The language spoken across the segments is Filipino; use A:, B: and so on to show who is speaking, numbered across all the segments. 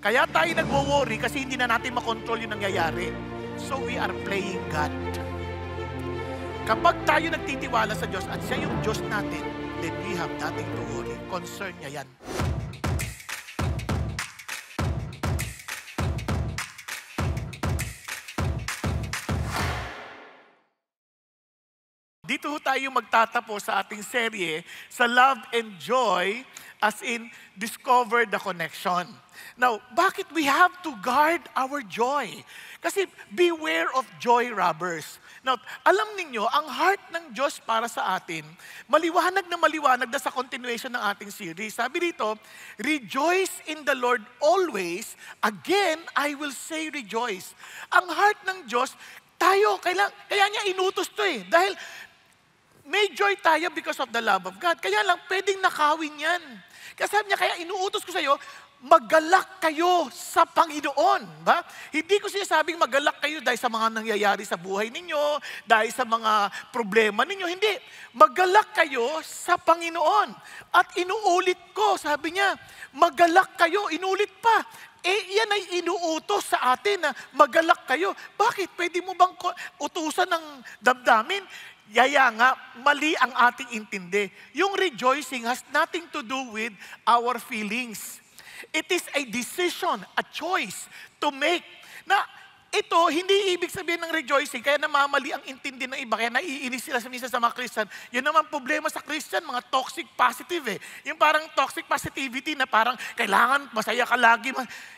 A: Kaya tayo nagwo-worry kasi hindi na natin makontrol yung nangyayari. So we are playing God. Kapag tayo nagtitiwala sa Diyos at siya yung Diyos natin, then we have nothing to worry. Concern niya yan. Dito tayo magtatapos sa ating serye sa Love and Joy, as in Discover the Connection. Now, bakit we have to guard our joy? Kasi beware of joy robbers. Now, alam ninyo, ang heart ng Diyos para sa atin, maliwanag na sa continuation ng ating series. Sabi dito, rejoice in the Lord always. Again, I will say rejoice. Ang heart ng Diyos, kaya niya inutos to eh. Dahil may joy tayo because of the love of God. Kaya lang, pwedeng nakawin yan. Kaya sabi niya, kaya inuutos ko sa iyo, maggalak kayo sa Panginoon. Ba? Hindi ko sinasabing maggalak kayo dahil sa mga nangyayari sa buhay ninyo, dahil sa mga problema ninyo. Hindi. Maggalak kayo sa Panginoon. At inuulit ko, sabi niya, maggalak kayo, inulit pa. Yan ay inuutos sa atin na maggalak kayo. Bakit? Pwede mo bang utusan ng damdamin? Yaya nga, mali ang ating intindi. Yung rejoicing has nothing to do with our feelings. It is a decision, a choice to make. Na ito, hindi ibig sabihin ng rejoicing, kaya namamali ang intindi ng iba, kaya naiinis sila minsan sa mga Christian. Yun naman problema sa Christian, mga toxic positive eh. Yung parang toxic positivity na parang kailangan masaya ka lagi.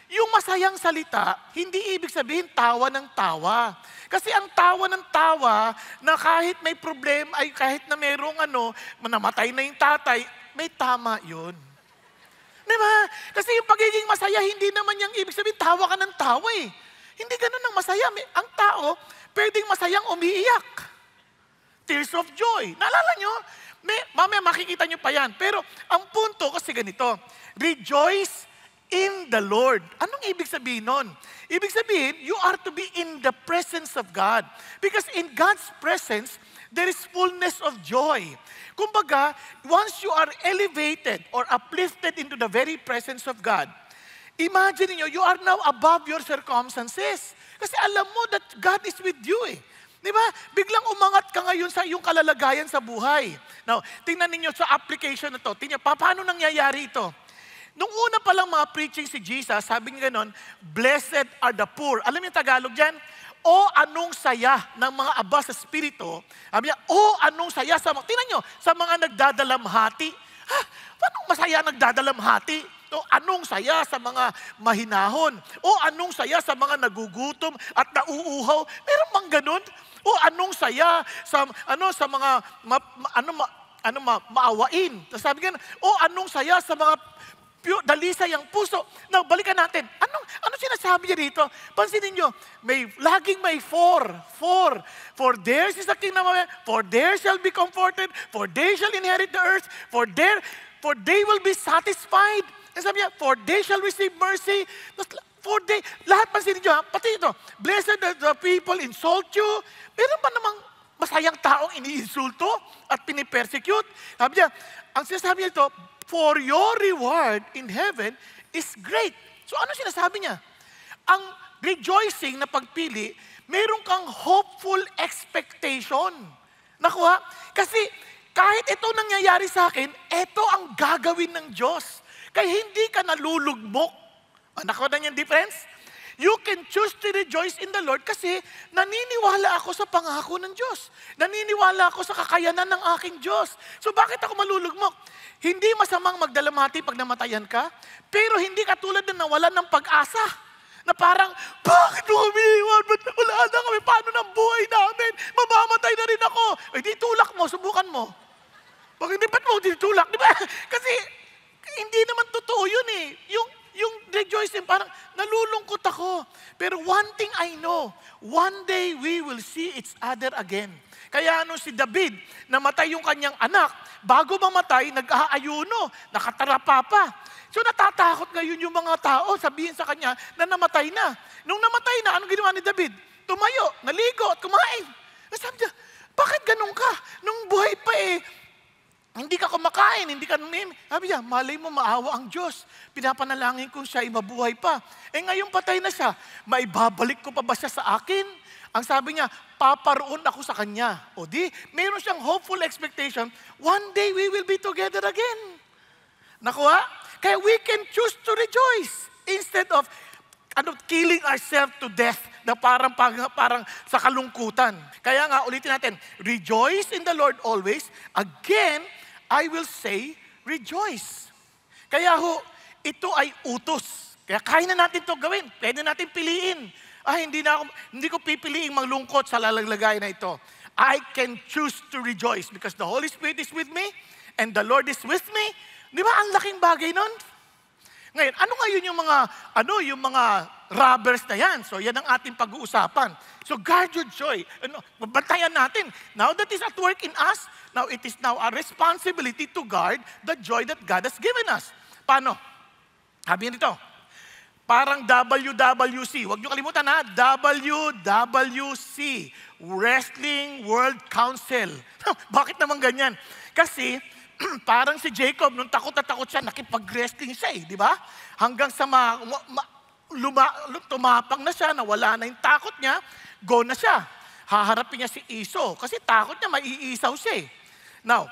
A: Yung masayang salita, hindi ibig sabihin tawa ng tawa. Kasi ang tawa ng tawa, na kahit may problema, ay kahit na merong namatay na yung tatay, may tama yun. Diba? Kasi yung pagiging masaya, hindi naman yung ibig sabihin, tawa ka ng tawa eh. Hindi ganun ang masaya. Ang tao, pwedeng masayang umiiyak. Tears of joy. Naalala nyo? Mamaya makikita nyo pa yan. Pero ang punto kasi ganito, rejoice in the Lord. Anong ibig sabihin nun? Ibig sabihin, you are to be in the presence of God. Because in God's presence, there is fullness of joy. Kumbaga, once you are elevated or uplifted into the very presence of God, imagine niyo, you are now above your circumstances. Kasi alam mo that God is with you eh. Di ba? Biglang umangat ka ngayon sa iyong kalalagayan sa buhay. Now, tingnan ninyo sa application na to. Tingnan, paano nangyayari ito? Nung una pa lang mga preaching si Jesus, sabi niya ganon, blessed are the poor. Alam niyo Tagalog dyan? O anong saya ng mga aba sa spirito. Sabi niya, o anong saya sa mga, tingnan nyo, sa mga nagdadalamhati. Ha? Paano masaya nagdadalamhati? O anong saya sa mga mahinahon? O anong saya sa mga nagugutom at nauuhaw? Meron bang ganun? O anong saya sa mga maawain? Sabi nga, o anong saya sa mga dalisay ang puso. Now, balikan natin. Ano sinasabi niya dito? Pansinin nyo, laging may for. For theirs is the kingdom of heaven, for theirs shall be comforted, for they shall inherit the earth, for they will be satisfied. Sabi niya, for they shall receive mercy. Lahat pansinin nyo, pati ito, blessed the people insult you. Meron ba namang masayang taong iniinsulto at pinipersecute? Sabi niya, ang sinasabi niya ito, for your reward in heaven is great. So ano sinasabi niya? Ang rejoicing na pagpili, meron kang hopeful expectation. Nakuha? Kasi kahit ito nangyayari sa akin, ito ang gagawin ng Diyos. Kaya hindi ka nalulugmok. Nakuha na niyang difference? You can choose to rejoice in the Lord kasi naniniwala ako sa pangako ng Diyos. Naniniwala ako sa kakayanan ng aking Diyos. So bakit ako malulugmok? Hindi masamang magdalamhati pag namatayan ka, pero hindi ka tulad na nawalan ng pag-asa. Na parang, bakit mo umiiwan? Ba't wala na kami? Paano ng buhay namin? Mamamatay na rin ako. Eh di tulak mo, subukan mo. Bakit hindi ba't mo ditulak? Di ba? Kasi hindi naman totoo yun eh. Yung rejoicing, parang nalulungkot ako. Pero one thing I know, one day we will see each other again. Kaya si David, namatay yung kanyang anak, bago mamatay, nag-aayuno, nakatarapa pa. So natatakot ngayon yung mga tao, sabihin sa kanya na namatay na. Nung namatay na, anong ginawa ni David? Tumayo, naligo at kumain. Sabi niya, bakit ganun ka? Nung buhay pa Hindi ka kumakain, hindi ka nangim. Sabi niya, malay mo maawa ang Diyos. Pinapanalangin ko siya, mabuhay pa. Ngayon patay na siya. Maibabalik ko pa ba siya sa akin? Ang sabi niya, paparoon ako sa kanya. O di, mayroon siyang hopeful expectation, one day we will be together again. Nakuha? Kaya we can choose to rejoice instead of killing ourselves to death na parang sa kalungkutan. Kaya nga, ulitin natin, rejoice in the Lord always. Again, I will say, rejoice. Kaya ito ay utos. Kaya kaya na natin ito gawin. Pwede natin piliin. Hindi ko pipiliing maglungkot sa lalagay na ito. I can choose to rejoice because the Holy Spirit is with me and the Lord is with me. Di ba ang laking bagay nun? Ngayon, ano ngayon yung mga robbers na yan? So, yan ang ating pag-uusapan. So, guard your joy. Bantayan natin. Now that is at work in us, now it is now our responsibility to guard the joy that God has given us. Paano? Sabi nito, parang WWC. Huwag niyo kalimutan ha, WWC, Wrestling World Council. Bakit naman ganyan? Kasi, parang si Jacob, nung takot na takot siya, nakipag-wrestling siya di ba? Hanggang sa tumapang na siya, nawala na yung takot niya, go na siya. Haharapin niya si Esau, kasi takot niya, maiisaw siya Now,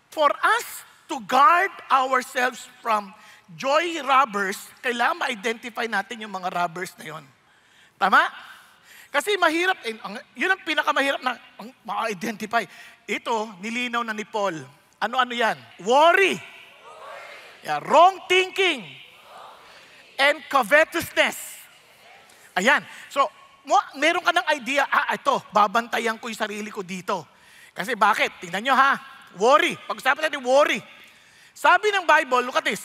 A: for us to guard ourselves from joy robbers, kailangan ma-identify natin yung mga robbers na yon. Tama? Kasi mahirap, yun ang pinakamahirap na ma-identify. Ito, nilinaw na ni Paul. Ano-ano yan? Worry. Yeah, wrong thinking. And covetousness. Ayan. So, meron ka ng idea, ito, babantayan ko yung sarili ko dito. Kasi bakit? Tingnan nyo ha. Worry. Pag-usapan natin, worry. Sabi ng Bible, look at this.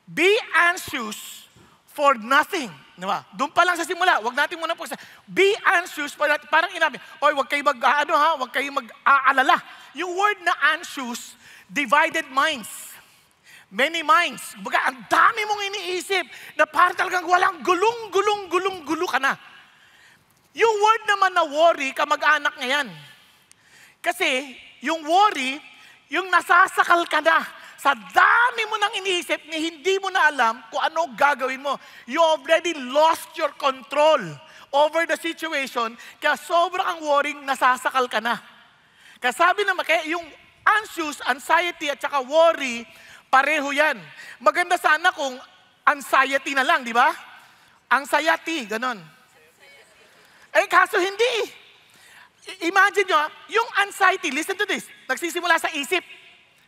A: Be anxious for nothing. Diba? Doon pa lang sa simula, wag natin muna be anxious for nothing. Parang inabi, wag kayo wag kayo mag-aalala. Yung word na anxious, divided minds. Many minds. Baga, ang dami mong iniisip na parang talagang walang gulong ka na. Yung word naman na worry, kamag-anak ngayon. Kasi, yung worry, yung nasasakal ka na sa dami mo nang iniisip ni hindi mo na alam kung ano gagawin mo. You already lost your control over the situation, kaya sobrang ang worrying, nasasakal ka na. Kaya sabi naman, kaya yung anxious, anxiety at saka worry, pareho yan. Maganda sana kung anxiety na lang, di ba? Anxiety, ganon. Kaso hindi. Imagine nyo, yung anxiety, listen to this, nagsisimula sa isip.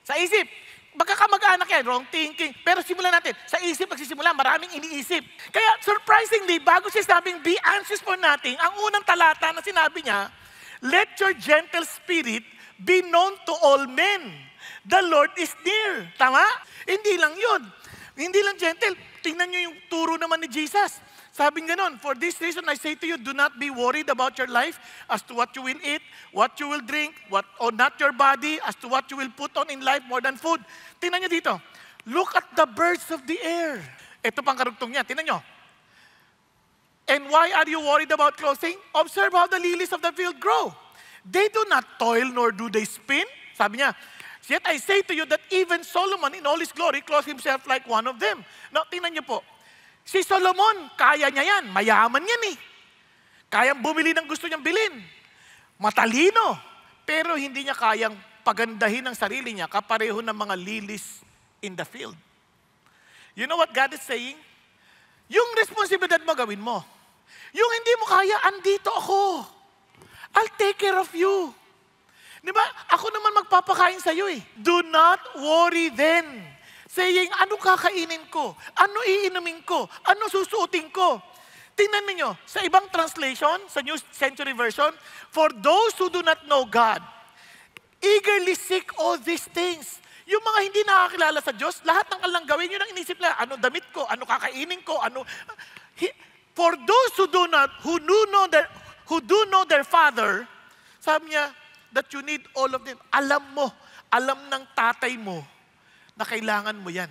A: Sa isip. Magkakamag-anak yan, wrong thinking. Pero simulan natin, sa isip nagsisimula, maraming iniisip. Kaya surprisingly, bago siya sabing be anxious for nothing, ang unang talata na sinabi niya, let your gentle spirit be known to all men. The Lord is near. Tama? Hindi lang yun. Hindi lang gentle. Tingnan nyo yung turo naman ni Jesus. Sabi nga nun, for this reason I say to you, do not be worried about your life as to what you will eat, what you will drink, or not your body as to what you will put on in life more than food. Tingnan nyo dito. Look at the birds of the air. Ito pang karugtong niya. Tingnan nyo. And why are you worried about clothing? Observe how the lilies of the field grow. They do not toil nor do they spin. Sabi niya, yet I say to you that even Solomon in all his glory clothed himself like one of them. Now, tingnan niyo po. Si Solomon, kaya niya yan. Mayaman yan Kayang bumili ng gusto niyang bilhin. Matalino. Pero hindi niya kayang pagandahin ang sarili niya kapareho ng mga lilies in the field. You know what God is saying? Yung responsibilidad mo gawin mo. Yung hindi mo kaya, andito ako. I'll take care of you. Di ba? Ako naman magpapakain sa iyo Do not worry then. Saying, ano kakainin ko? Ano iinumin ko? Ano susuotin ko? Tingnan niyo sa ibang translation, sa New Century Version, for those who do not know God, eagerly seek all these things. Yung mga hindi nakakilala sa Diyos, lahat ng kanilang gawin, yun ang inisip nila. Ano damit ko? Ano kakainin ko? For those who do know their Father, sabi niya, that you need all of them. Alam ng tatay mo na kailangan mo yan.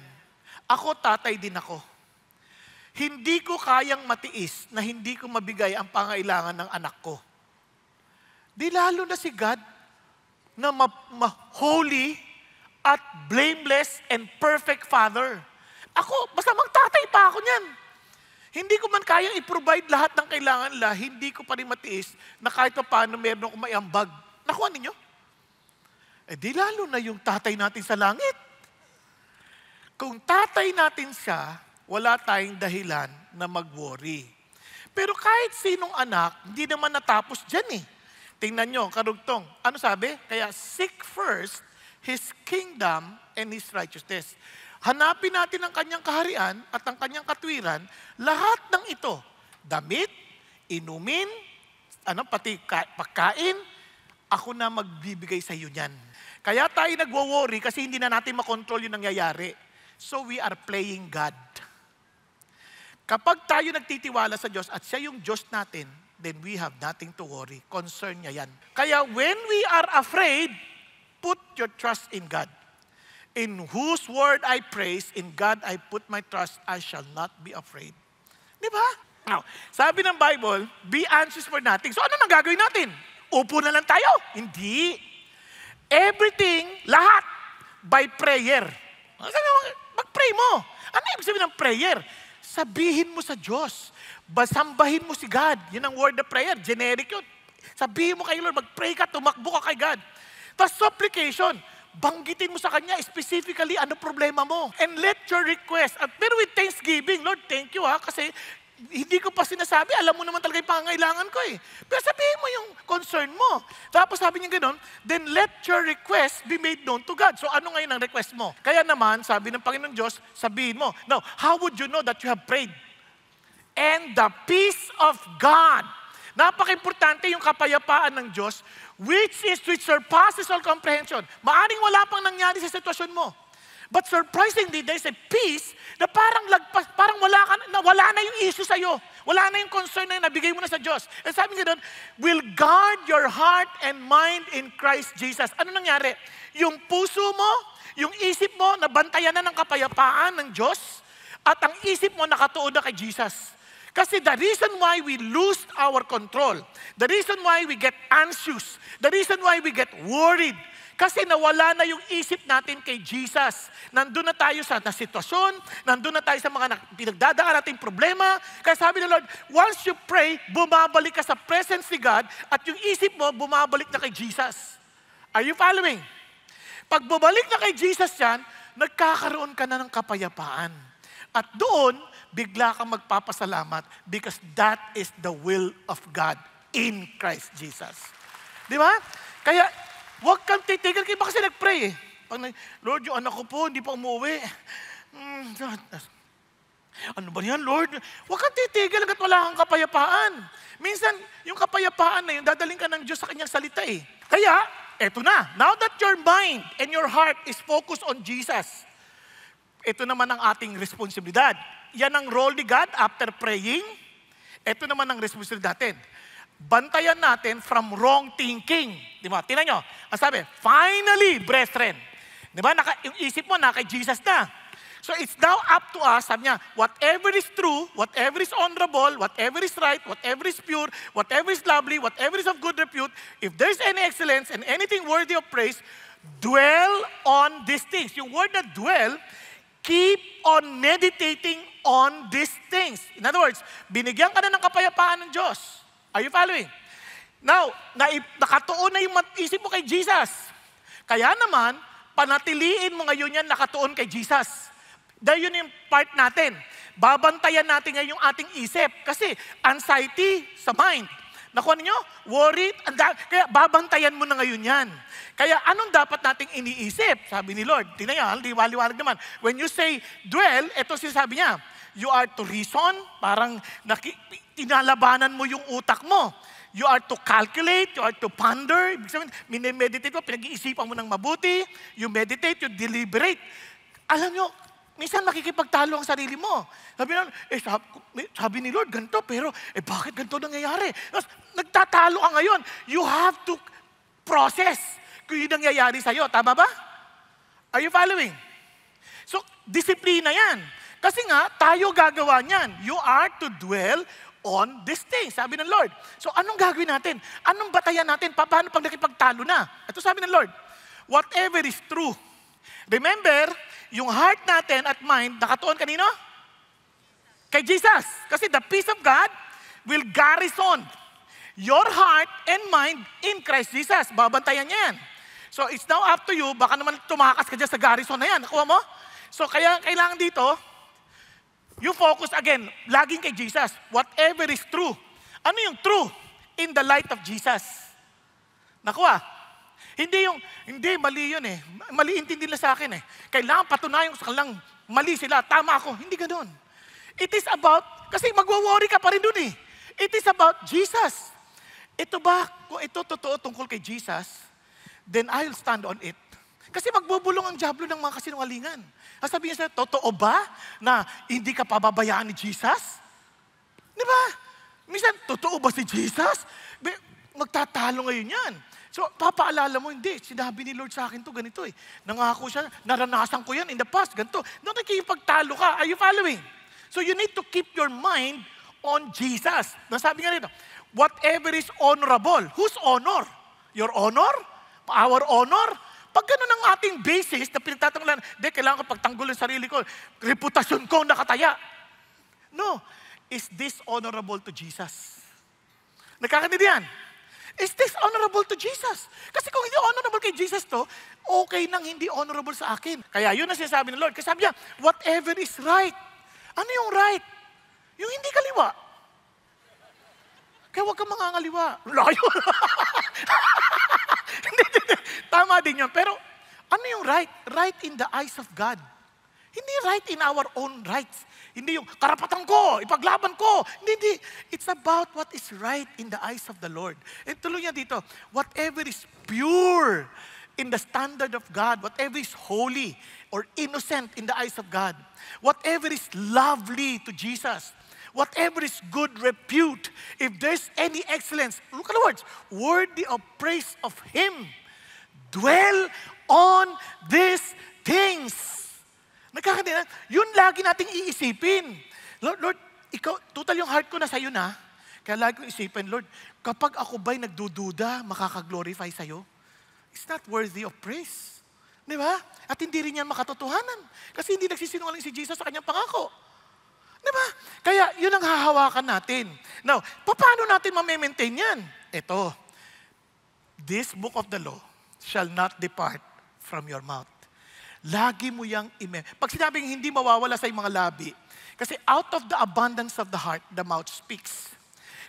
A: Ako, tatay din ako. Hindi ko kayang matiis na hindi ko mabigay ang pangailangan ng anak ko. Di lalo na si God na holy, at blameless and perfect Father. Ako, basta magtatay pa ako niyan. Hindi ko man kayang i-provide lahat ng kailangan nila, hindi ko pa rin matiis na kahit pa paano meron akong maiambag. Nakuha ninyo? Eh di lalo na yung tatay natin sa langit. Kung tatay natin siya, wala tayong dahilan na mag-worry. Pero kahit sinong anak, hindi naman natapos dyan eh. Tingnan nyo, karugtong. Ano sabi? Kaya seek first His kingdom and His righteousness. Hanapin natin ang kanyang kaharian at ang kanyang katwiran, lahat ng ito, damit, inumin, pati pagkain, ako na magbibigay sa iyo niyan. Kaya tayo nagwo-worry kasi hindi na natin makontrol yung nangyayari. So we are playing God. Kapag tayo nagtitiwala sa Diyos at siya yung Diyos natin, then we have nothing to worry. Concern niya yan. Kaya when we are afraid, put your trust in God. In whose word I praise, in God I put my trust, I shall not be afraid. Di ba? Now, sabi ng Bible, be anxious for nothing. So ano nang gagawin natin? Upo na lang tayo? Hindi. Everything, lahat, by prayer. Mag-pray mo. Ano ibig sabihin ng prayer? Sabihin mo sa Diyos. Basambahin mo si God. Yun ang word of prayer. Generic yun. Sabihin mo kay Lord, mag-pray ka, tumakbo ka kay God. Tapos supplication, banggitin mo sa Kanya specifically ano problema mo. And let your request, pero with thanksgiving, Lord, thank you kasi hindi ko pa sinasabi, alam mo naman talaga yung pangangailangan ko eh. Pero sabihin mo yung concern mo. Tapos sabi niya gano'n, then let your request be made known to God. So ano ngayon ang request mo? Kaya naman, sabi ng Panginoon Diyos, sabihin mo. Now, how would you know that you have prayed? And the peace of God. Napaka-importante yung kapayapaan ng Diyos, which surpasses all comprehension. Maaring wala pang nangyari sa sitwasyon mo. But surprisingly, there's a peace na parang lagpas, parang wala na yung issue sa'yo. Wala na yung concern na yun, nabigay mo na sa Diyos. And sabi nga doon, will guard your heart and mind in Christ Jesus. Ano nangyari? Yung puso mo, yung isip mo, nabantayan na ng kapayapaan ng Diyos, at ang isip mo nakatuon na kay Jesus. Kasi the reason why we lose our control, the reason why we get anxious, the reason why we get worried, kasi nawala na yung isip natin kay Jesus. Nandun na tayo sa sitwasyon, nandun na tayo sa mga pinagdadaan nating problema. Kaya sabi ng Lord, once you pray, bumabalik ka sa presence ni God at yung isip mo, bumabalik na kay Jesus. Are you following? Pag bumalik na kay Jesus yan, nagkakaroon ka na ng kapayapaan. At doon, bigla kang magpapasalamat because that is the will of God in Christ Jesus. Di ba? Kaya, huwag kang titigil. Kaya ba kasi nag-pray eh. Lord, yung anak ko po, hindi pa umuwi. Ano ba yan, Lord? Huwag kang titigil hanggat wala kang kapayapaan. Minsan, yung kapayapaan na yun, dadaling ka ng Diyos sa kanyang salita eh. Kaya, eto na. Now that your mind and your heart is focused on Jesus, ito naman ang ating responsibilidad. Yan ang role ni God after praying. Ito naman ang responsibilidad natin. Bantayan natin from wrong thinking. Di ba? Tingnan nyo. Ang sabi, finally, brethren. Di ba? Yung isip mo na kay Jesus na. So it's now up to us, sabi niya, whatever is true, whatever is honorable, whatever is right, whatever is pure, whatever is lovely, whatever is of good repute, if there's any excellence and anything worthy of praise, dwell on these things. Yung word na dwell, keep on meditating on these things. In other words, binigyan ka na ng kapayapaan ng Diyos. Are you following? Now, nakatuon na yung isip mo kay Jesus. Kaya naman, panatiliin mo ngayon yan nakatuon kay Jesus. Dahil yun yung part natin. Babantayan natin ngayon yung ating isip. Kasi anxiety sa mind. Nakuha ninyo? Worried. Kaya babantayan mo na ngayon yan. Kaya anong dapat nating iniisip? Sabi ni Lord. Tingnan nyo, liwaliwanag naman. When you say dwell, ito sinasabi niya. You are to reason. Parang tinalabanan mo yung utak mo. You are to calculate, you are to ponder. Ibig sabihin, minimeditate mo, pinag-iisipan mo ng mabuti. You meditate, you deliberate. Alam nyo, minsan makikipagtalo ang sarili mo. Sabi ni Lord, ganito, pero bakit ganito nangyayari? Tapos, nagtatalo ka ngayon. You have to process kung yun nangyayari sa'yo. Tama ba? Are you following? So, disiplina yan. Kasi nga, tayo gagawa niyan. You are to dwell on these things, sabi ng Lord. So, anong gagawin natin? Anong batayan natin? Paano pag nakipagtalo na? Ito sabi ng Lord, whatever is true, Remember, yung heart natin at mind, nakatuon kanino? Kay Jesus. Kasi the peace of God will garrison your heart and mind in Christ Jesus. Babantayan niya yan. So it's now up to you, baka naman tumakas ka dyan sa garrison na yan. Nakuha mo? So kaya kailangan dito, you focus again, laging kay Jesus. Whatever is true. Ano yung true? In the light of Jesus. Nakuha? Hindi, mali yun eh. Mali intindi nila sa akin eh. Kailangan patunayan sa kanilang mali sila, tama ako. Hindi ganoon. It is about, kasi magwo-worry ka pa rin dun eh. It is about Jesus. Ito ba, kung ito totoo tungkol kay Jesus, then I'll stand on it. Kasi magbubulong ang diablo ng mga kasinungalingan. Sasabihin niya, totoo ba na hindi ka pababayaan ni Jesus? Di ba? Minsan, totoo ba si Jesus? Magtatalo ngayon yan. So, papaalala mo, hindi. Sinabi ni Lord sa akin to ganito eh. Nangako siya, naranasan ko yan in the past, ganito. Nakikipagtalo ka. Are you following? So, you need to keep your mind on Jesus. Nasabi nga rito, whatever is honorable. Whose honor? Your honor? Our honor? Pag ganun ang ating basis na pinagtatanggalan, kailangan ko pagtanggol ang sarili ko. Reputasyon ko nakataya. No. Is this honorable to Jesus? Nagkakaintindihan? Is this honorable to Jesus? Kasi kung hindi honorable kay Jesus to, okay nang hindi honorable sa akin. Kaya yun ang sinasabi ng Lord. Kasi sabi niya, whatever is right. Ano yung right? Yung hindi kaliwa. Kaya huwag kang mangangaliwa. Layo. Tama din yun. Pero ano yung right? Right in the eyes of God. Hindi right in our own rights. Hindi yung karapatan ko, ipaglaban ko. Hindi. It's about what is right in the eyes of the Lord. And tuloy niya dito, whatever is pure in the standard of God, whatever is holy or innocent in the eyes of God, whatever is lovely to Jesus, whatever is good repute, if there's any excellence, look at the words, worthy of praise of Him, dwell on these things. Nagkakaintindihan? Yun lagi nating iisipin. Lord, ikaw, total yung heart ko na sa'yo na. Kaya lagi ko isipin, Lord, kapag ako ba'y nagdududa, makakaglorify sa'yo, it's not worthy of praise. Di ba? At hindi rin yan makatotohanan. Kasi hindi nagsisinungaling si Jesus sa kanyang pangako. Di ba? Kaya yun ang hahawakan natin. Now, paano natin ma-maintain yan? Ito, this book of the law shall not depart from your mouth. Lagi mo yang pag sinabing hindi mawawala sa mga labi, kasi out of the abundance of the heart, the mouth speaks.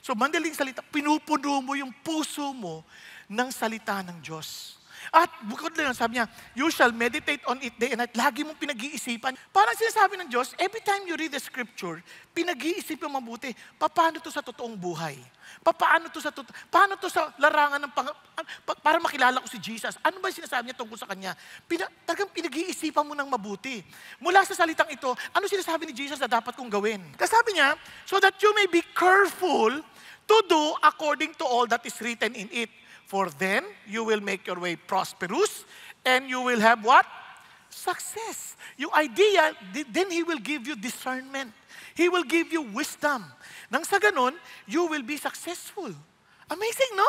A: So, madaling salita, pinupuno mo yung puso mo ng salita ng Diyos. At bukod na yun, sabi niya, you shall meditate on it day and night. Lagi mong pinag-iisipan. Parang sinasabi ng Diyos, every time you read the scripture, pinag-iisip mo mabuti, paano to sa totoong buhay? Paano to sa larangan ng para makilala ko si Jesus? Ano ba yung sinasabi niya tungkol sa Kanya? Talagang pinag-iisipan mo ng mabuti. Mula sa salitang ito, ano sinasabi ni Jesus na dapat kong gawin? Kasi sabi niya, so that you may be careful to do according to all that is written in it. For then, you will make your way prosperous and you will have what? Success. Yung idea, then He will give you discernment. He will give you wisdom. Nang sa ganun, you will be successful. Amazing, no?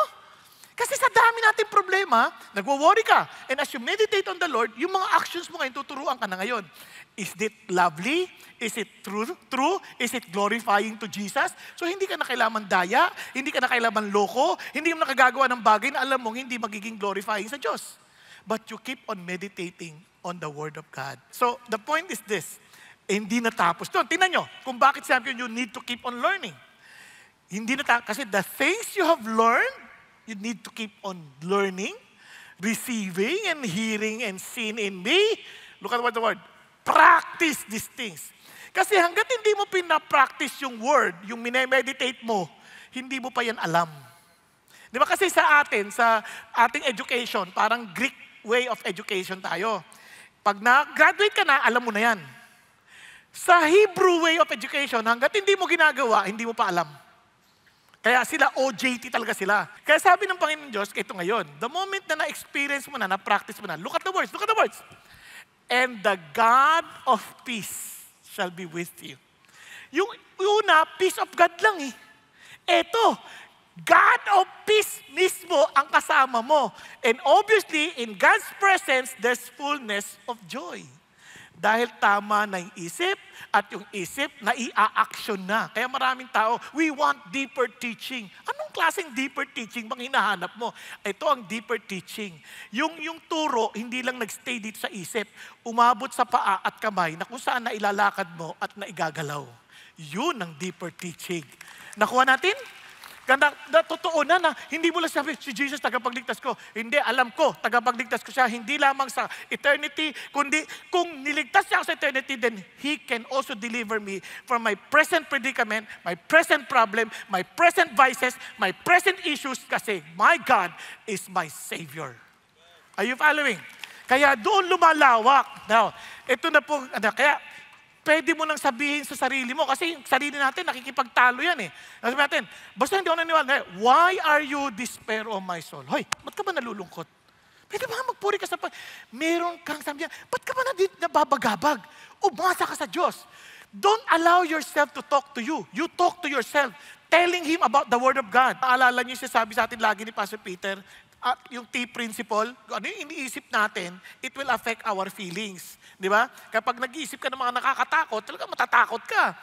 A: Kasi sa dami nating problema, nagwo-worry ka. And as you meditate on the Lord, yung mga actions mo ngayon, tuturuan ka na ngayon. Is it lovely? Is it true? Is it glorifying to Jesus? So hindi ka na kailangan daya, hindi ka na kailangan loko, hindi mo nakagagawa ng bagay na alam mong hindi magiging glorifying sa Diyos. But you keep on meditating on the Word of God. So the point is this, hindi natapos doon. Tingnan nyo, kung bakit sabi you need to keep on learning. Hindi natapos, kasi the things you have learned, you need to keep on learning, receiving and hearing and seeing in me. Look at what the word, practice these things. Kasi hanggat hindi mo pinapractice yung word, yung minemeditate mo, hindi mo pa yan alam. Di ba kasi sa atin, sa ating education, parang Greek way of education tayo. Pag na-graduate ka na, alam mo na yan. Sa Hebrew way of education, hanggat hindi mo ginagawa, hindi mo pa alam. Kaya sila, OJT talaga sila. Kaya sabi ng Panginoon Diyos, ito ngayon, the moment na na-experience mo na, na-practice mo na, look at the words. And the God of peace shall be with you. Yung una, peace of God lang eh. Eto, God of peace mismo ang kasama mo. And obviously, in God's presence, there's fullness of joy. Dahil tama na yung isip, at yung isip na i-action na. Kaya maraming tao, we want deeper teaching. Anong klaseng deeper teaching bang hinahanap mo? Ito ang deeper teaching. Yung turo, hindi lang nagstay dito sa isip, umabot sa paa at kamay na kung saan na ilalakad mo at naigagalaw. Yun ang deeper teaching. Nakuha natin? Ganda, totoo na hindi mo lang sabi, si Jesus tagapagligtas ko. Hindi, alam ko, tagapagligtas ko siya. Hindi lamang sa eternity, kundi kung niligtas siya ako sa eternity, then He can also deliver me from my present predicament, my present problem, my present vices, my present issues, kasi my God is my Savior. Are you following? Kaya doon lumalawak. Now, ito na po, kaya, pwede mo nang sabihin sa sarili mo, kasi yung sarili natin, nakikipagtalo yan eh. Sabi natin, basta hindi ako naniwala, why are you despair of my soul? Hoy, ba't ka ba nalulungkot? Pwede ba magpuri ka sa meron kang sabi niya, ba't ka ba nababagabag? Umasa ka sa Diyos. Don't allow yourself to talk to you. You talk to yourself, telling Him about the Word of God. Naalala niyo siya sabi sa atin lagi ni Pastor Peter, at yung T principle, ano yung iniisip natin, it will affect our feelings. Di ba? Kapag nag-iisip ka ng mga nakakatakot, talaga matatakot ka.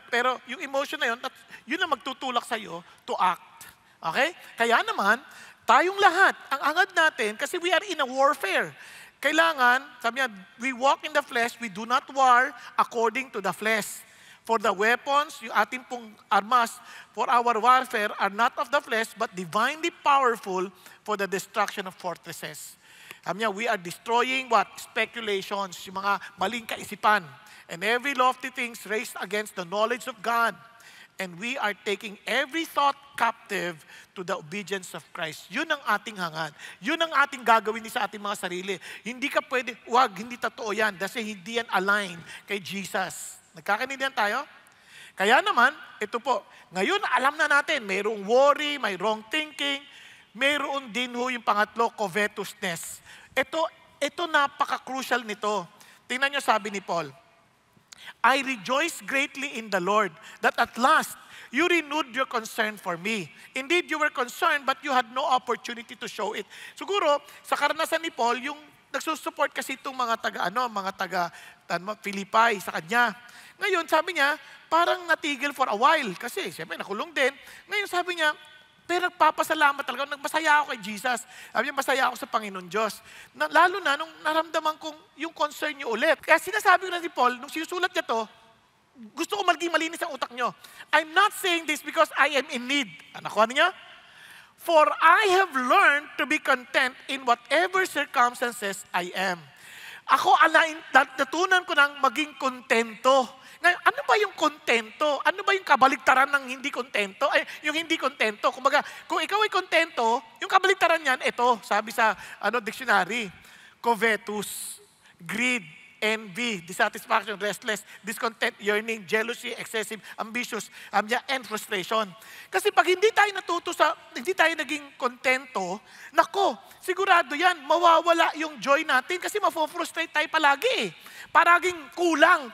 A: Pero yung emotion na yun, yun ang magtutulak sa'yo to act. Okay? Kaya naman, tayong lahat, ang angad natin, kasi we are in a warfare. Kailangan, sabi niya, we walk in the flesh, we do not war according to the flesh. For the weapons, yung ating pong armas for our warfare are not of the flesh, but divinely powerful for the destruction of fortresses. Sabi niya, we are destroying what? Speculations, yung mga maling kaisipan. And every lofty things raised against the knowledge of God. And we are taking every thought captive to the obedience of Christ. Yun ang ating hangad. Yun ang ating gagawin sa ating mga sarili. Hindi ka pwede, hindi totoo yan. Kasi hindi yan align kay Jesus. Nagkakaintindihan tayo? Kaya naman, ito po, ngayon alam na natin, mayroong worry, may wrong thinking, mayroon din yung pangatlo, covetousness. Ito napaka-crucial nito. Tingnan nyo sabi ni Paul, I rejoice greatly in the Lord that at last you renewed your concern for me. Indeed, you were concerned but you had no opportunity to show it. Siguro, sa karanasan ni Paul, yung nagsusupport kasi itong mga taga Philippi sa kanya. Ngayon, sabi niya, parang natigil for a while. Kasi, siyempre, nakulong din. Ngayon, sabi niya, pero nagpapasalamat talaga. Nagmasaya ako kay Jesus. Sabi niya, masaya ako sa Panginoon Diyos. Lalo na, nung naramdaman kong yung concern niyo ulit. Kaya sinasabi ko na ni Paul, nung sinusulat niya to, gusto ko maging malinis ang utak niyo. I'm not saying this because I am in need. Nakuha niya? For I have learned to be content in whatever circumstances I am. Ako, natutunan ko ng maging kontento. Ngayon, ano ba yung kontento? Ano ba yung kabaligtaran ng hindi kontento? Yung hindi kontento. Kung ikaw ay kontento, yung kabaligtaran niyan, ito, sabi sa dictionary, covetous, greed, envy, dissatisfaction, restless, discontent, yearning, jealousy, excessive, ambitious, and frustration. Kasi pag hindi tayo naging kontento, nako, sigurado yan, mawawala yung joy natin kasi mafo-frustrate tayo palagi eh. Paraging kulang.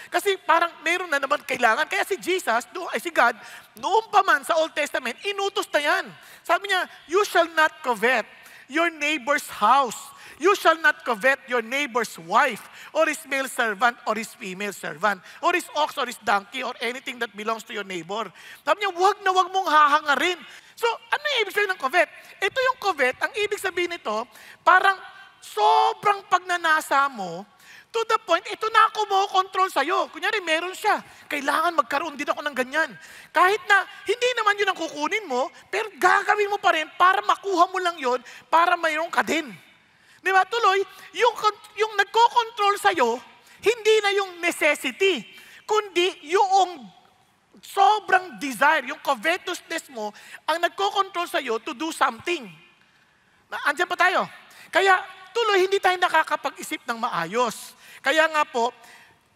A: Kasi parang meron na naman kailangan. Kaya si Jesus, si God, noong pa man sa Old Testament, inutos na yan. Sabi niya, you shall not covet your neighbor's house. You shall not covet your neighbor's wife, or his male servant, or his female servant, or his ox, or his donkey, or anything that belongs to your neighbor. Sabi niya, wag mong hahangarin. So, ano yung ibig sabihin ng covet? Ito yung covet, ang ibig sabihin nito, parang sobrang pagnanasa mo, to the point, ito na ako mo control sa'yo. Kunyari, meron siya. Kailangan magkaroon din ako ng ganyan. Kahit na, hindi naman yun ang kukunin mo, pero gagawin mo pa rin para makuha mo lang yun, para mayroon ka din. Di ba? Tuloy, yung nagko-control sa'yo, hindi na yung necessity, kundi yung sobrang desire, yung covetousness mo, ang nagko-control sa'yo to do something. Andiyan pa tayo. Kaya, tuloy, hindi tayo nakakapag-isip ng maayos. Kaya nga po,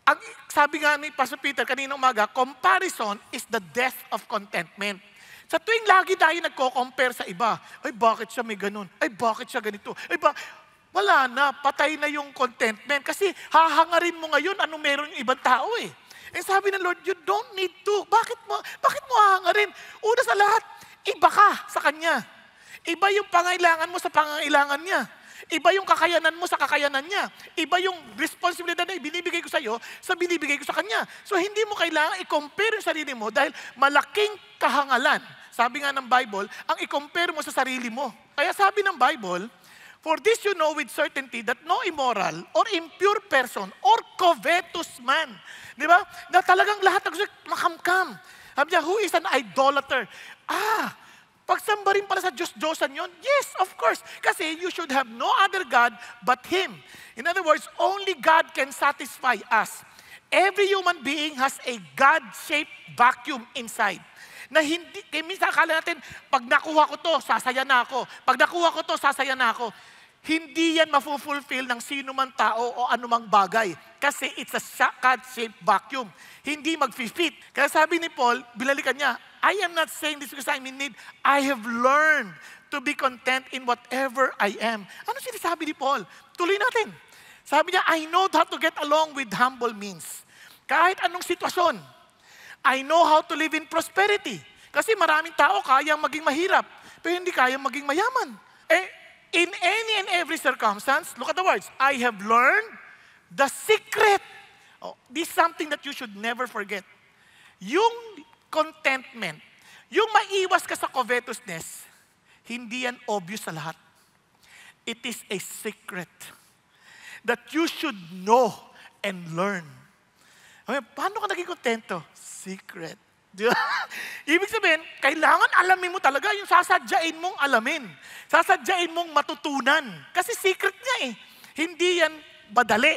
A: ang sabi nga ni Pastor Peter kanina umaga, comparison is the death of contentment. Sa tuwing lagi tayo nagko-compare sa iba, ay bakit siya may ganun? Ay bakit siya ganito? Wala na, patay na yung contentment. Kasi hahangarin mo ngayon ano meron yung ibang tao eh. And sabi ng Lord, you don't need to. Bakit mo hahangarin? Una sa lahat, niya. Iba yung pangailangan mo sa pangailangan niya. Iba yung kakayanan mo sa kakayanan niya. Iba yung responsibilidad na binibigay ko sa iyo sa binibigay ko sa kanya. So hindi mo kailangan i-compare yung sarili mo dahil malaking kahangalan. Sabi nga ng Bible, ang i-compare mo sa sarili mo. Kaya sabi ng Bible, for this you know with certainty that no immoral or impure person or covetous man, di ba? Na talagang lahat ng gusto makamkam. Sabi niya, who is an idolater? Pagsamba rin pala sa Diyos-Diyosan yun? Yes, of course. Kasi you should have no other God but Him. In other words, only God can satisfy us. Every human being has a God-shaped vacuum inside. Na hindi, kaya minsan akala natin, pag nakuha ko to, sasaya na ako. Pag nakuha ko to, sasaya na ako. Hindi yan mafulfill ng sino man tao o anumang bagay. Kasi it's a God-shaped vacuum. Hindi mag-fit. Kaya sabi ni Paul, binalikan niya, I am not saying this because I'm in need. I have learned to be content in whatever I am. Ano sinasabi ni Paul? Tuloy natin. Sabi niya, I know how to get along with humble means. Kahit anong sitwasyon, I know how to live in prosperity. Kasi maraming tao kayang maging mahirap, pero hindi kayang maging mayaman. In any and every circumstance, look at the words, I have learned the secret. This is something that you should never forget. Yung contentment, yung maiwas ka sa covetousness, hindi yan obvious sa lahat. It is a secret that you should know and learn. Paano ka naging kontento? Secret. Ibig sabihin, kailangan alamin mo talaga yung sasadyain mong alamin. Sasadyain mong matutunan. Kasi secret nga eh. Hindi yan madali.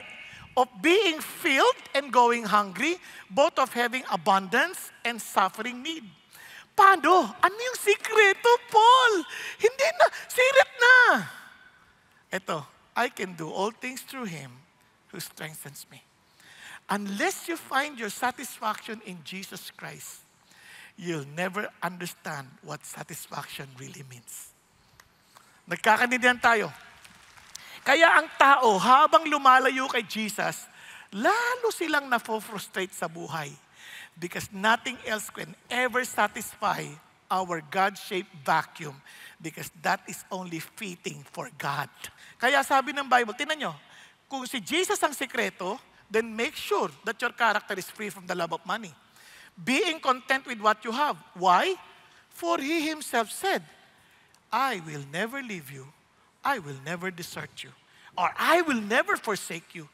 A: Of being filled and going hungry, both of having abundance and suffering need. Paano? Ano yung sikreto, Paul? Hindi na. Secret na. Ito, I can do all things through Him who strengthens me. Unless you find your satisfaction in Jesus Christ, you'll never understand what satisfaction really means. Nagkakanindihan tayo. Kaya ang tao, habang lumalayo kay Jesus, lalo silang nafo-frustrate sa buhay. Because nothing else can ever satisfy our God-shaped vacuum. Because that is only fitting for God. Kaya sabi ng Bible, tingnan nyo, kung si Jesus ang sikreto, then make sure that your character is free from the love of money. Being content with what you have. Why? For He Himself said, I will never leave you. I will never desert you. Or I will never forsake you.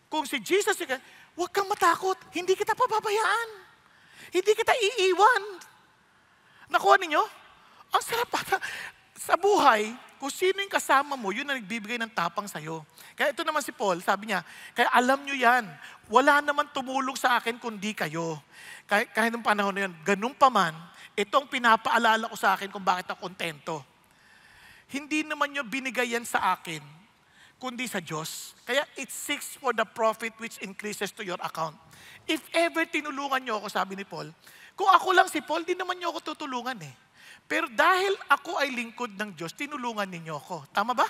A: Kung si Jesus, huwag kang matakot. Hindi kita pababayaan. Hindi kita iiwan. Nakuha ninyo? Ang sarap sa buhay, kung sino yung kasama mo, yun ang nagbibigay ng tapang sa'yo. Kaya ito naman si Paul, sabi niya, kaya alam nyo yan, wala naman tumulong sa akin kundi kayo. Kahit nung panahon na yun, ganun pa man, itong pinapaalala ko sa akin kung bakit ako kontento. Hindi naman nyo binigay yan sa akin, kundi sa Diyos. Kaya it seeks for the profit which increases to your account. If ever tinulungan nyo ako, sabi ni Paul, kung ako lang si Paul, di naman nyo ako tutulungan eh. Pero dahil ako ay lingkod ng Diyos, tinulungan ninyo ako. Tama ba?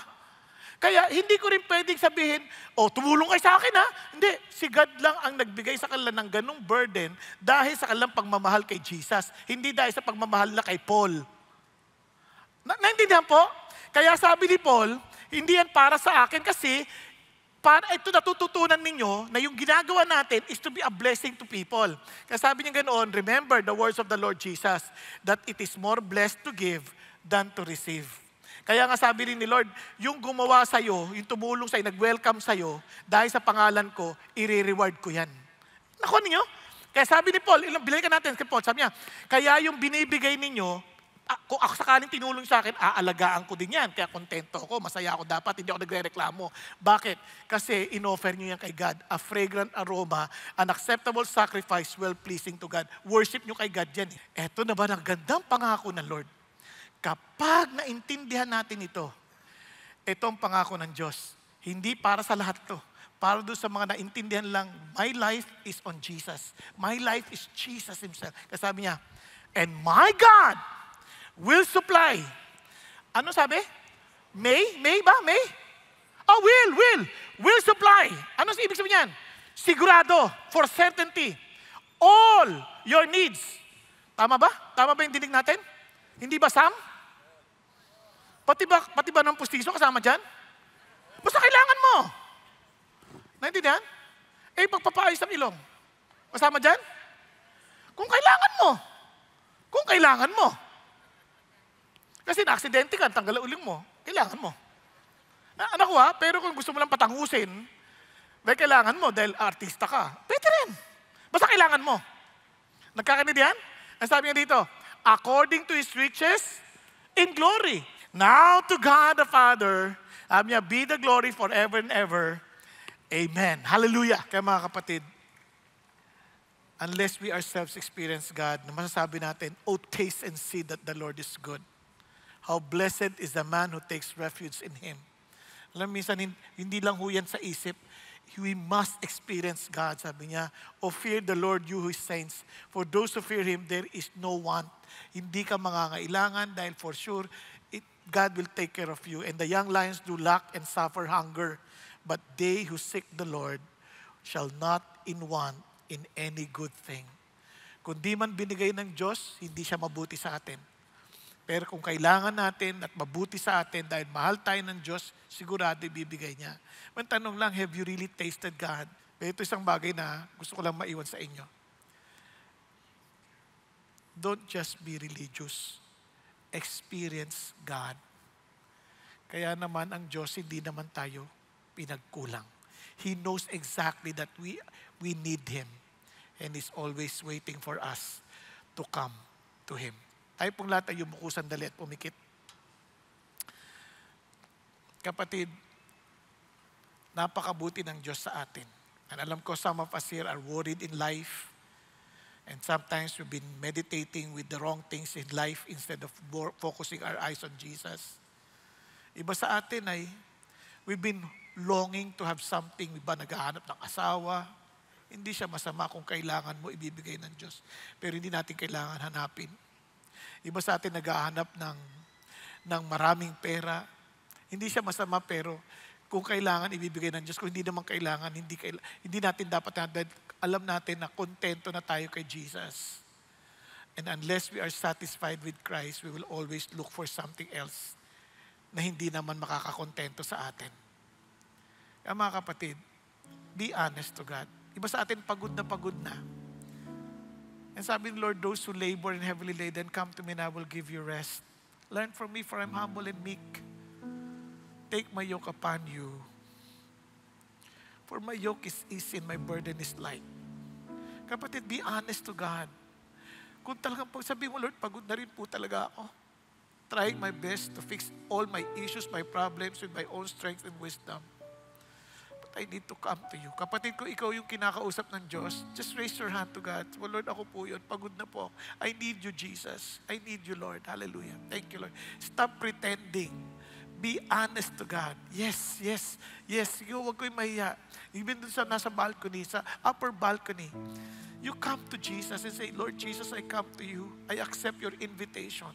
A: Kaya hindi ko rin pwedeng sabihin, tumulong kayo sa akin ha. Hindi, si God lang ang nagbigay sa kanila ng ganung burden dahil sa kanilang pagmamahal kay Jesus. Hindi dahil sa pagmamahal na kay Paul. Naintindihan po? Kaya sabi ni Paul, hindi yan para sa akin kasi para ito natututunan ninyo na yung ginagawa natin is to be a blessing to people. Kaya sabi niya ganoon, remember the words of the Lord Jesus, that it is more blessed to give than to receive. Kaya nga sabi rin ni Lord, yung gumawa sa'yo, yung tumulong sa'yo, nag-welcome sa'yo, dahil sa pangalan ko, i-reward ko yan. Nakuha ninyo? Kaya sabi ni Paul, binalikan natin kay Paul, sabi niya, kaya yung binibigay ninyo, kung ako sakaling tinulong sa akin, aalagaan ko din yan. Kaya kontento ako, masaya ako dapat, hindi ako nagre-reklamo. Bakit? Kasi in-offer nyo yan kay God. A fragrant aroma, an acceptable sacrifice, well-pleasing to God. Worship nyo kay God yan. Eto na ba ang gandang pangako ng Lord? Kapag naintindihan natin ito, itong pangako ng Diyos, hindi para sa lahat to. Para doon sa mga naintindihan lang, my life is on Jesus. My life is Jesus Himself. Kasi sabi niya, and my God will supply. Ano sabi? May? May ba? May? Oh, will supply. Ano ibig sabihin yan? Sigurado, for certainty, all your needs. Tama ba? Tama ba yung dinig natin? Hindi ba, Sam? Pati ba ng pustiso kasama dyan? Basta kailangan mo. Naintindihan? Pagpapaayos ng ilong. Kasama dyan? Kung kailangan mo. Kung kailangan mo. Kasi na-aksidente ka, tanggal ang uling mo. Kailangan mo. Anak ko pero kung gusto mo lang patangusin, dahil kailangan mo, dahil artista ka, pwede rin. Basta kailangan mo. Nagkakaintindihan? Ang sabi niya dito, according to His riches in glory. Now to God the Father, sabi niya, be the glory forever and ever. Amen. Hallelujah. Kaya mga kapatid, unless we ourselves experience God, na masasabi natin, oh, taste and see that the Lord is good. How blessed is the man who takes refuge in Him. Alam, minsan, hindi lang ho yan sa isip. We must experience God. Sabi niya, oh, fear the Lord, you His saints. For those who fear Him, there is no want. Hindi ka mangangailangan dahil for sure, God will take care of you. And the young lions do lack and suffer hunger. But they who seek the Lord shall not in want in any good thing. Kung di man binigay ng Diyos, hindi siya mabuti sa atin. Pero kung kailangan natin at mabuti sa atin dahil mahal tayo ng Diyos, sigurado ibibigay niya. Ang tanong lang, have you really tasted God? Pero ito isang bagay na gusto ko lang maiwan sa inyo. Don't just be religious. Experience God. Kaya naman ang Diyos, hindi naman tayo pinagkulang. He knows exactly that we need Him. And He's always waiting for us to come to Him. Tayo pong lahat ay yumuko sandali at pumikit. Kapatid, napakabuti ng Diyos sa atin. And alam ko some of us here are worried in life. And sometimes we've been meditating with the wrong things in life instead of focusing our eyes on Jesus. Iba sa atin ay, we've been longing to have something. Iba naghahanap ng asawa. Hindi siya masama kung kailangan mo, ibibigay ng Diyos. Pero hindi natin kailangan hanapin. Iba sa atin naghahanap ng maraming pera. Hindi siya masama pero kung kailangan, ibibigay ng Diyos. Kung hindi naman kailangan, hindi natin dapat dahil alam natin na kontento na tayo kay Jesus. And unless we are satisfied with Christ, we will always look for something else na hindi naman makakakontento sa atin. Kaya mga kapatid, be honest to God. Iba sa atin, pagod na. And sabi ng Lord, those who labor and heavily laden, come to me and I will give you rest. Learn from me, for I'm humble and meek. Take my yoke upon you. For my yoke is easy and my burden is light. Kapatid, be honest to God. Kung talagang sabi mo, Lord, pagod na rin po talaga ako. Trying my best to fix all my issues, my problems with my own strength and wisdom. But I need to come to you. Kapatid ko, ikaw yung kinakausap ng Diyos, just raise your hand to God. Well, Lord, ako po yun. Pagod na po. I need you, Jesus. I need you, Lord. Hallelujah. Thank you, Lord. Stop pretending. Be honest to God. Yes. Sige, huwag ko yung mahiya. Even dun sa nasa balcony, sa upper balcony, you come to Jesus and say, Lord Jesus, I come to you. I accept your invitation.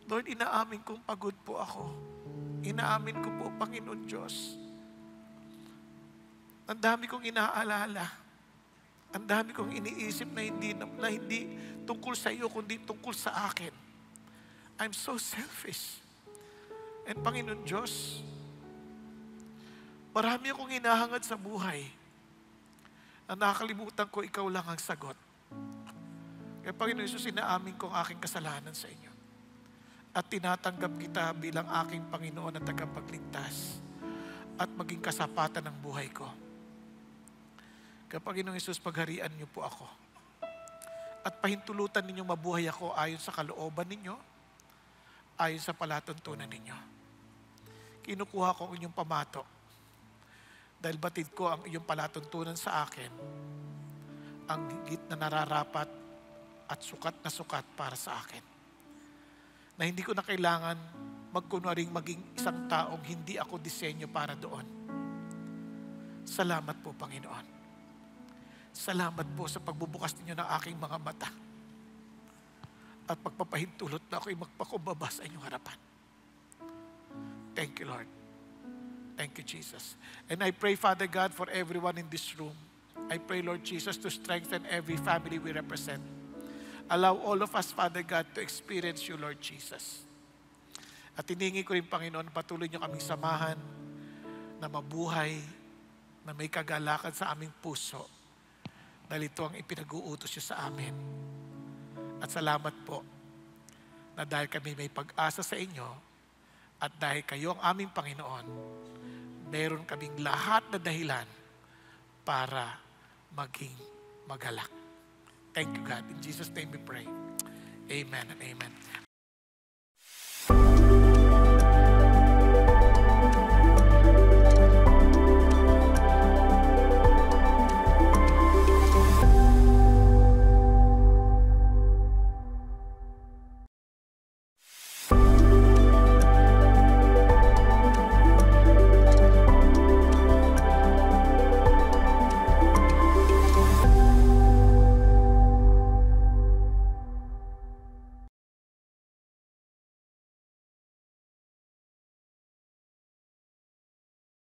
A: Lord, inaamin kong pagod po ako. Inaamin ko po, Panginoon Diyos. Ang dami kong inaalala. Ang dami kong iniisip na hindi tungkol sa iyo, kundi tungkol sa akin. I'm so selfish. And Panginoon Diyos, marami akong hinahangad sa buhay na nakakalimutan ko ikaw lang ang sagot. Kaya Panginoon Jesus, inaamin ko ang aking kasalanan sa inyo. At tinatanggap kita bilang aking Panginoon at tagapagligtas at maging kasapatan ng buhay ko. Kaya Panginoon Jesus, pagharian niyo po ako. At pahintulutan ninyong mabuhay ako ayon sa kalooban ninyo, ayon sa palatuntunan ninyo. Kinukuha ko ang inyong pamato dahil batid ko ang iyong palatuntunan sa akin ang higit na nararapat at sukat na sukat para sa akin. Na hindi ko na kailangan magkunwaring maging isang taong hindi ako disenyo para doon. Salamat po, Panginoon. Salamat po sa pagbubukas ninyo ng aking mga mata at pagpapahintulot na ako'y magpakumbaba sa inyong harapan. Thank you, Lord. Thank you, Jesus. And I pray, Father God, for everyone in this room. I pray, Lord Jesus, to strengthen every family we represent. Allow all of us, Father God, to experience you, Lord Jesus. At hiningi ko rin, Panginoon, patuloy niyo kaming samahan na mabuhay, na may kagalakan sa aming puso, dahil ito ang ipinag-uutos niyo sa amin. At salamat po na dahil kami may pag-asa sa inyo at dahil kayo ang aming Panginoon, meron kaming lahat na dahilan para maging magalak. Thank you, God. In Jesus' name we pray. Amen and amen.